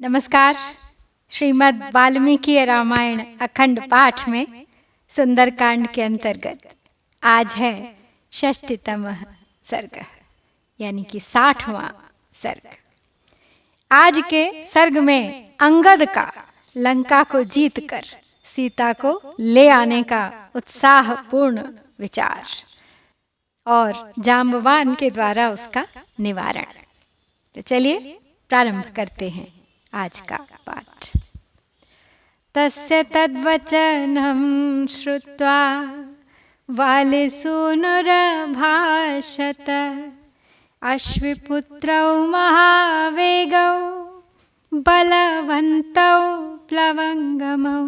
नमस्कार। श्रीमद् वाल्मीकि रामायण अखंड पाठ में सुंदरकांड के अंतर्गत आज है षष्ठीतम सर्ग यानी कि 60वां सर्ग। आज के सर्ग में अंगद का लंका को जीतकर सीता को ले आने का उत्साहपूर्ण विचार और जाम्बवान के द्वारा उसका निवारण। तो चलिए प्रारंभ करते हैं आज का पाठ। तस्य तद्वचनं श्रुत्वा वालिसूनुरभाषत अश्विपुत्रौ महावेगौ बलवन्तौ प्लवङ्गमौ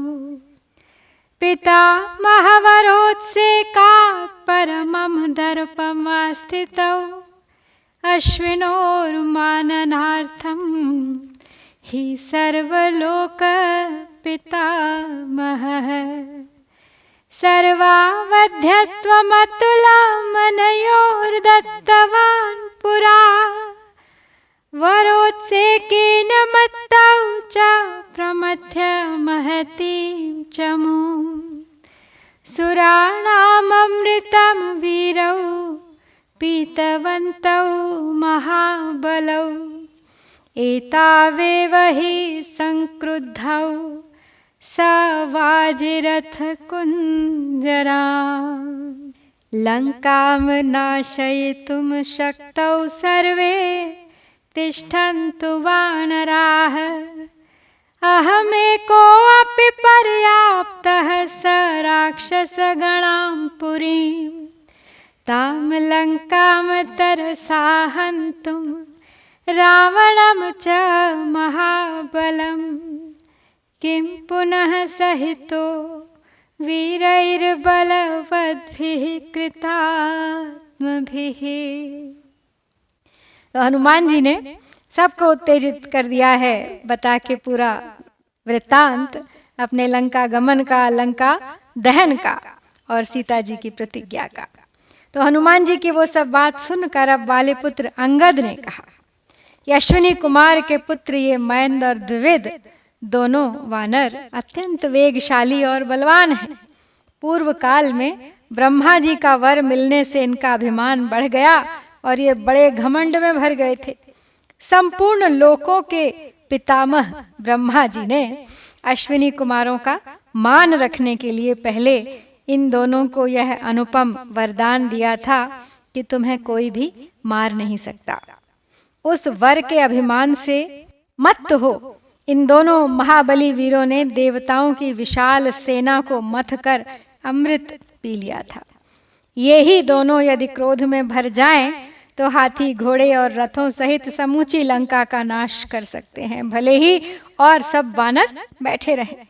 पितामहवरोत्सेकात् परमं दर्पमास्थितौ अश्विनोर्माननार्थं हि सर्वलोक पितामहः सर्वावध्यत्वमतुलमनयोर्दत्तवान् पुरा वरोत्सेकेन मत्तौ च प्रमथ्य महतीं चमूं सुराणाममृतं वीरौ पीतवन्तौ महाबलौ एतावेव हि संक्रुद्धौ स वाजिरथकुञ्जराम् लङ्कां नाशयितुं शक्तौ सर्वे तिष्ठन्तु वानराः अहमेकोऽपि पर्याप्तः स राक्षसगणां पुरीं तां लङ्कां तरसा हन्तुं रावणं च महाबलं किं पुनः सहितो वीरैर्बलवद्भिः कृतात्मभिः। तो हनुमान जी ने सबको उत्तेजित कर दिया है, बता के पूरा वृत्तांत अपने लंका गमन का, लंका दहन का और सीता जी की प्रतिज्ञा का। तो हनुमान जी की वो सब बात सुनकर अब वाले पुत्र अंगद ने कहा कि अश्विनी कुमार के पुत्र ये मयंद और द्विविद दोनों वानर अत्यंत वेगशाली और बलवान हैं। पूर्व काल में ब्रह्मा जी का वर मिलने से इनका अभिमान बढ़ गया और ये बड़े घमंड में भर गए थे। संपूर्ण लोकों के पितामह ब्रह्मा जी ने अश्विनी कुमारों का मान रखने के लिए पहले इन दोनों को यह अनुपम वरदान दिया था कि तुम्हें कोई भी मार नहीं सकता। उस वर के अभिमान से मत हो इन दोनों महाबली वीरों ने देवताओं की विशाल सेना को मथ कर अमृत पी लिया था। ये ही दोनों यदि क्रोध में भर जाएं तो हाथी, घोड़े और रथों सहित समूची लंका का नाश कर सकते हैं, भले ही और सब वानर बैठे रहें।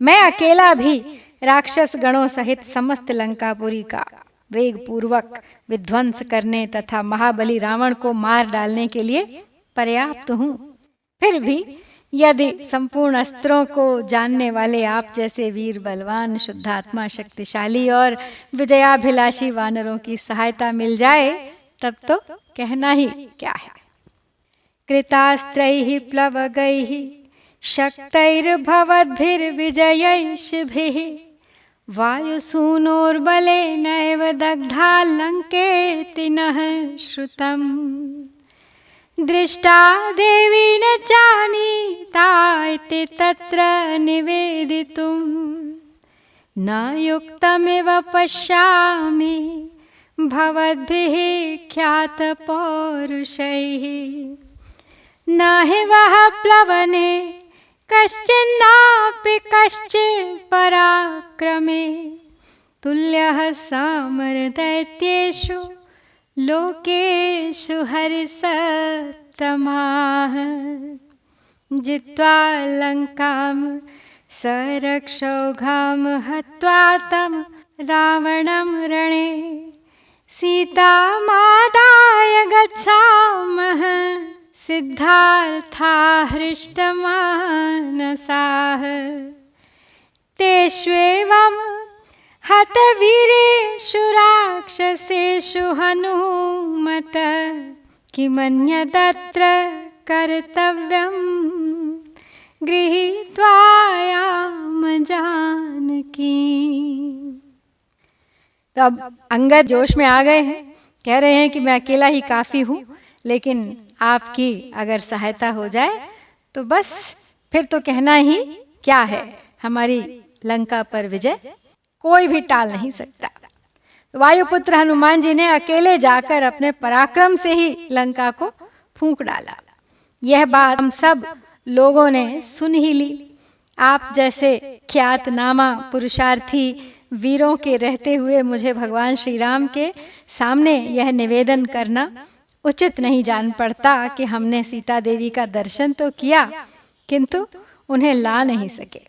मैं अकेला भी राक्षस गणों सहित समस्त लंकापुरी का वेग पूर्वक विध्वंस करने तथा महाबली रावण को मार डालने के लिए पर्याप्त हूँ। फिर भी यदि संपूर्ण अस्त्रों को जानने वाले आप जैसे वीर, बलवान, शुद्धात्मा, शक्तिशाली और विजयाभिलाषी वानरों की सहायता मिल जाए तब तो कहना ही क्या है। कृतास्त्रैः प्लवगैः शक्तैर्भवद्भिर्विजयैषिभिः वायुसूनोर्बलेनैव दग्धा लङ्केति नः श्रुतम् दृष्टा देवी न जानीता इति तत्र निवेदितुं न युक्तमिव पश्यामि भवद्भिः ख्यातपौरुषैः न हि वः प्लवने कश्चिन्नापि कश्चित् पराक्रमे तुल्यः सामरदैत्येषु लोकेषु हरिसत्तमाः जित्वा लङ्कां सरक्षौघां हत्वा तं रावणं रणे सीतामादाय गच्छामः सिद्धार्था हृष्टमानसाः तेष्वेवं हतवीरेषु राक्षसेषु हनुमत किमन्यदत्र कर्तव्यं गृहीत्वायाम जानकी। तो अब अंगद जोश में आ गए हैं, कह रहे हैं कि मैं अकेला ही काफी हूँ, लेकिन आपकी अगर सहायता हो जाए तो बस फिर तो कहना ही क्या है, हमारी लंका पर विजय कोई भी टाल नहीं सकता। तो वायुपुत्र हनुमान जी ने अकेले जाकर अपने पराक्रम से ही लंका को फूंक डाला। यह बात हम सब लोगों ने सुन ही ली। आप जैसे ख्यातनामा पुरुषार्थी वीरों के रहते हुए मुझे भगवान श्री राम के सामने यह निवेदन करना उचित नहीं जान पड़ता कि हमने सीता देवी का दर्शन तो किया किंतु उन्हें ला नहीं सके।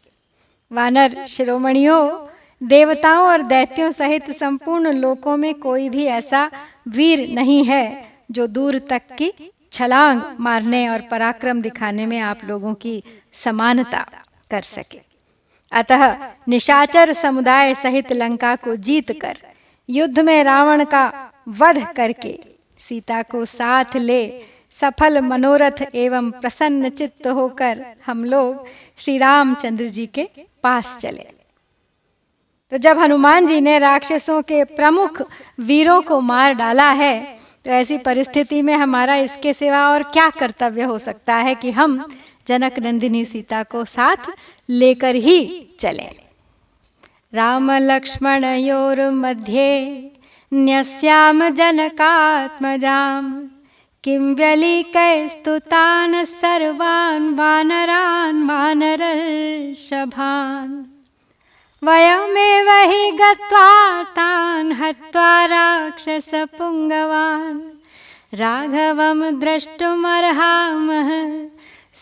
वानर शिरोमणियों, देवताओं और दैत्यों सहित संपूर्ण लोकों में कोई भी ऐसा वीर नहीं है जो दूर तक की छलांग मारने और पराक्रम दिखाने में आप लोगों की समानता कर सके। अतः निशाचर समुदाय सहित लंका को जीतकर युद्ध में रावण का वध करके सीता को साथ ले सफल मनोरथ एवं प्रसन्न चित्त होकर हम लोग श्री रामचंद्र जी के पास चले। तो जब हनुमान जी ने राक्षसों के प्रमुख वीरों को मार डाला है तो ऐसी परिस्थिति में हमारा इसके सिवा और क्या कर्तव्य हो सकता है कि हम जनक नंदिनी सीता को साथ लेकर ही चले। राम लक्ष्मण योर मध्ये न्यस्याम जनकात्मजाम किं व्यलीकैस्तुतान् सर्वान् वानरान् वानरर्षभान् वयमेव हि गत्वा तान् हत्वा राक्षसपुङ्गवान् राघवं द्रष्टुमर्हामः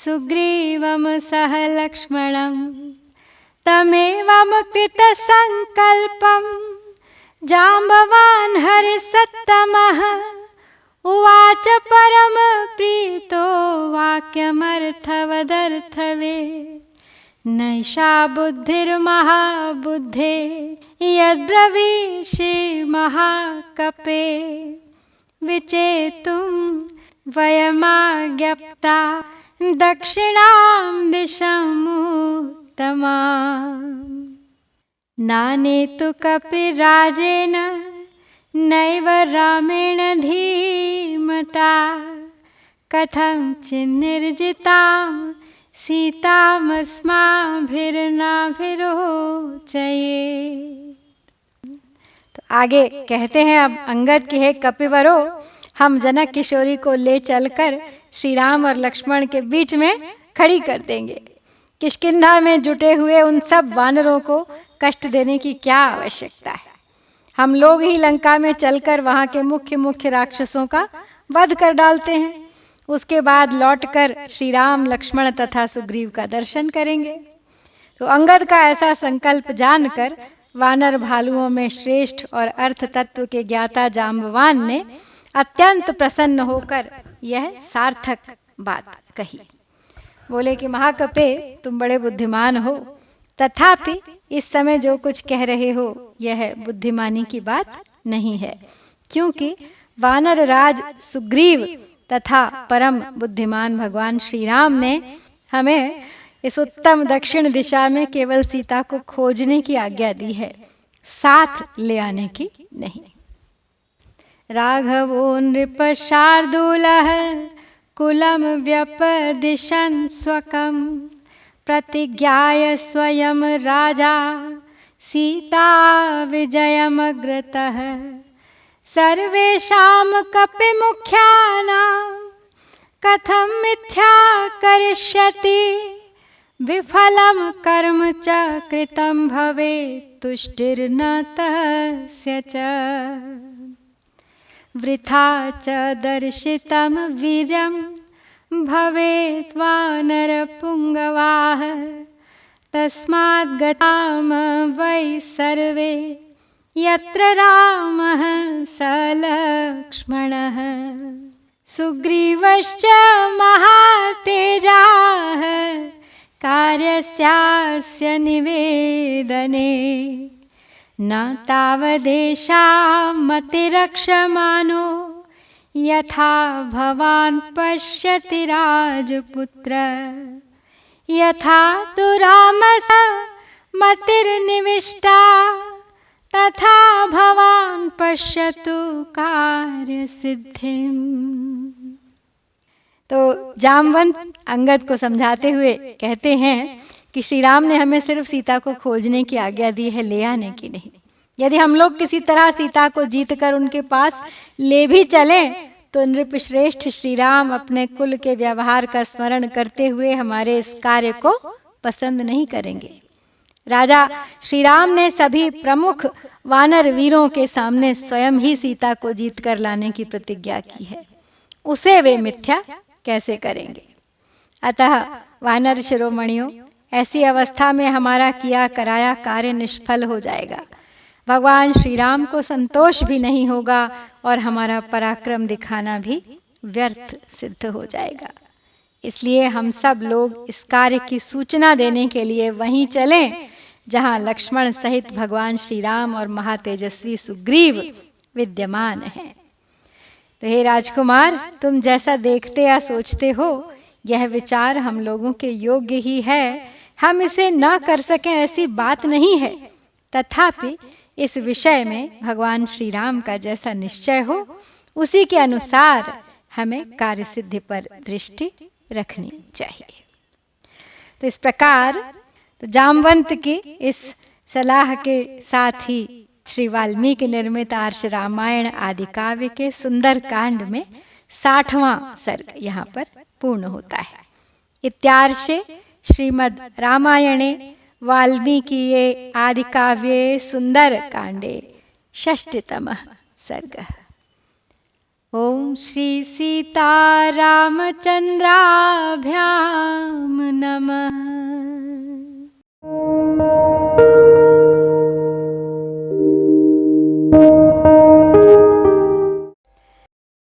सुग्रीवं सह लक्ष्मणं तमेवं कृतसङ्कल्पं जाम्बवान् हरिसत्तमः उवाच परम प्रीतो वाक्यमर्थवदर्थवे नैषा बुद्धिर्महाबुद्धे यद्ब्रवीषि महाकपे विचेतुं वयमाज्ञप्ता दक्षिणां दिशमुत्तमाम् नानेतु कपिराजेन नैव रामेण धीमता कथं चिन्निर्जितां सीतामस्माभिर्नाभिरोचयेत्। तो आगे कहते हैं अब अंगद कि हे कपिवरो, हम जनक किशोरी को ले चलकर श्री राम और लक्ष्मण के बीच में खड़ी कर देंगे। किष्किंधा में जुटे हुए उन सब वानरों को कष्ट देने की क्या आवश्यकता है। हम लोग ही लंका में चलकर वहां के मुख्य मुख्य राक्षसों का वध कर डालते हैं। उसके बाद लौटकर श्री राम लक्ष्मण तथा सुग्रीव का दर्शन करेंगे। तो अंगद का ऐसा संकल्प जानकर वानर भालुओं में श्रेष्ठ और अर्थ तत्व के ज्ञाता जाम्बवान ने अत्यंत प्रसन्न होकर यह सार्थक बात कही। बोले कि महाकपे, तुम बड़े बुद्धिमान हो, तथापि इस समय जो कुछ कह रहे हो यह बुद्धिमानी की बात नहीं है, क्योंकि वानर राज सुग्रीव तथा परम बुद्धिमान भगवान श्री राम ने हमें इस उत्तम दक्षिण दिशा में केवल सीता को खोजने की आज्ञा दी है, साथ ले आने की नहीं। राघवो नृप शार्दूलः कुलं व्यपदिशन् स्वकं प्रतिज्ञाय स्वयं राजा सीता विजयमग्रतः सर्वेषां कपिमुख्यानां कथं मिथ्या करिष्यति विफलं कर्म च कृतं भवेत् तुष्टिर्न तस्य च वृथा च दर्शितं वीर्यं भवेत् वानरपुङ्गवाः तस्मात् गताम वै सर्वे यत्र रामः स लक्ष्मणः सुग्रीवश्च महातेजाः कार्यस्यास्य निवेदने न तावदेषां मतिरक्षमाणो यथा भवान् पश्यति राजपुत्र यथा तु रामस्य मतिर्निविष्टा तथा भवान पश्यतु कार्य सिद्धिम। तो जामवंत अंगद को समझाते हुए कहते हैं कि श्री राम ने हमें सिर्फ सीता को खोजने की आज्ञा दी है, ले आने की नहीं। यदि हम लोग किसी तरह सीता को जीतकर उनके पास ले भी चलें तो नृपश्रेष्ठ श्री राम अपने कुल के व्यवहार का स्मरण करते हुए हमारे इस कार्य को पसंद नहीं करेंगे। राजा श्री राम ने सभी प्रमुख वानर वीरों के सामने स्वयं ही सीता को जीत कर लाने की प्रतिज्ञा की है, उसे वे मिथ्या कैसे करेंगे। अतः वानर शिरोमणियों, ऐसी अवस्था में हमारा किया कराया कार्य निष्फल हो जाएगा, भगवान श्री राम को संतोष भी नहीं होगा और हमारा पराक्रम दिखाना भी व्यर्थ सिद्ध हो जाएगा। इसलिए हम सब लोग इस कार्य की सूचना देने के लिए वहीं चलें जहां लक्ष्मण सहित भगवान श्री राम और महातेजस्वी सुग्रीव विद्यमान हैं। तो हे राजकुमार, तुम जैसा देखते या सोचते हो यह विचार हम लोगों के योग्य ही है, हम इसे न कर सकें ऐसी बात नहीं है। तथापि इस विषय में भगवान श्री राम का जैसा निश्चय हो उसी के अनुसार हमें कार्य सिद्धि पर दृष्टि रखनी चाहिए। तो इस प्रकार तो जामवंत की इस सलाह के साथ ही श्री वाल्मीकि निर्मित आर्ष रामायण आदि काव्य के सुंदर कांड में 60वां सर्ग यहाँ पर पूर्ण होता है। इत्यार्षे श्रीमद् रामायणे वाल्मीकिये आदि काव्ये सुंदर कांडे षष्ठतमः सर्गः। ओम श्री सीता रामचंद्राभ्याम नमः।